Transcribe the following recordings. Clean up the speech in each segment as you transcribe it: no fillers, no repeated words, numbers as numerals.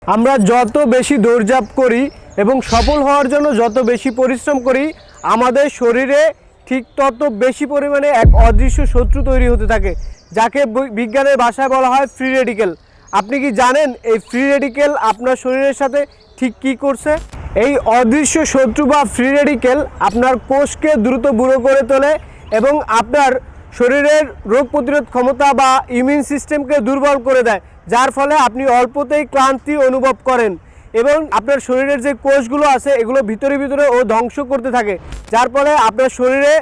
আমরা যত বেশি দৌড়ঝাঁপ করি এবং সফল হওয়ার জন্য যত বেশি পরিশ্রম করি, আমাদের শরীরে ঠিক তত বেশি পরিমাণে এক অদৃশ্য শত্রু তৈরি হতে থাকে, যাকে বিজ্ঞানের ভাষায় বলা হয় ফ্রি রেডিকেল। আপনি কি জানেন এই ফ্রি রেডিকেল আপনার শরীরের সাথে ঠিক কী করছে? এই অদৃশ্য শত্রু বা ফ্রি রেডিকেল আপনার কোষকে দ্রুত বুড়ো করে তোলে এবং আপনার শরীরের রোগ প্রতিরোধ ক্ষমতা বা ইমিউন সিস্টেমকে দুর্বল করে দেয়, যার ফলে আপনি অল্পতেই ক্লান্তি অনুভব করেন এবং আপনার শরীরের যে কোষগুলো আছে এগুলো ভিতরে ভিতরে ও ধ্বংস করতে থাকে, যার ফলে আপনার শরীরে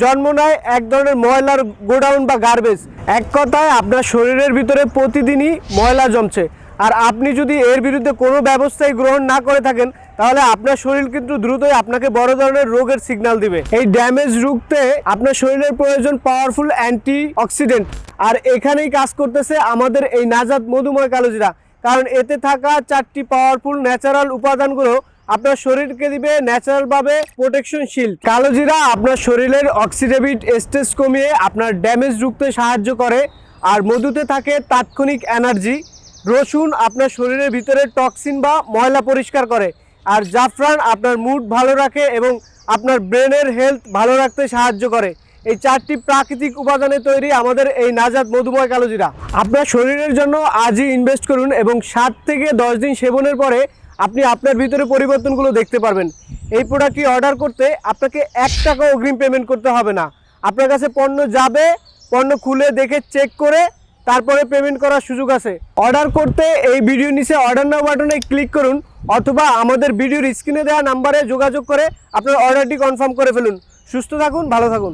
জন্ম নেয় এক ধরনের ময়লার গোডাউন বা গার্বেজ। এক কথায় আপনার শরীরের ভিতরে প্রতিদিনই ময়লা জমছে, আর আপনি যদি এর বিরুদ্ধে কোনো ব্যবস্থাই গ্রহণ না করে থাকেন তাহলে আপনার শরীর কিন্তু দ্রুতই আপনাকে বড় ধরনের রোগের সিগন্যাল দিবে। এই ড্যামেজ রুখতে আপনার শরীরের প্রয়োজন পাওয়ারফুল অ্যান্টি অক্সিডেন্ট, আর এখানেই কাজ করতেছে আমাদের এই নাজাত মধুময় কালোজিরা, কারণ এতে থাকা 4টি পাওয়ারফুল ন্যাচারাল উপাদানগুলো আপনার শরীরকে দিবে ন্যাচারালভাবে প্রোটেকশন শিল্ড। কালোজিরা আপনার শরীরের অক্সিডেটিভ স্ট্রেস কমিয়ে আপনার ড্যামেজ রুখতে সাহায্য করে, আর মধুতে থাকে তাৎক্ষণিক এনার্জি। রসুন আপনার শরীরের ভিতরে টক্সিন বা ময়লা পরিষ্কার করে, আর জাফরান আপনার মুড ভালো রাখে এবং আপনার ব্রেনের হেলথ ভালো রাখতে সাহায্য করে। এই 4টি প্রাকৃতিক উপাদানে তৈরি আমাদের এই নাজাত মধুময় কালোজিরা। আপনার শরীরের জন্য আজই ইনভেস্ট করুন এবং 7 থেকে 10 দিন সেবনের পরে আপনি আপনার ভিতরে পরিবর্তনগুলো দেখতে পারবেন। এই প্রোডাক্টটি অর্ডার করতে আপনাকে 1 টাকা অগ্রিম পেমেন্ট করতে হবে না। আপনার কাছে পণ্য যাবে, পণ্য খুলে দেখে চেক করে তারপরে পেমেন্ট করার সুযোগ আছে। অর্ডার করতে এই ভিডিও নিচে অর্ডার নাও বাটনে ক্লিক করুন, অথবা আমাদের ভিডিওর স্ক্রিনে দেওয়া নাম্বারে যোগাযোগ করে আপনার অর্ডারটি কনফার্ম করে ফেলুন। সুস্থ থাকুন, ভালো থাকুন।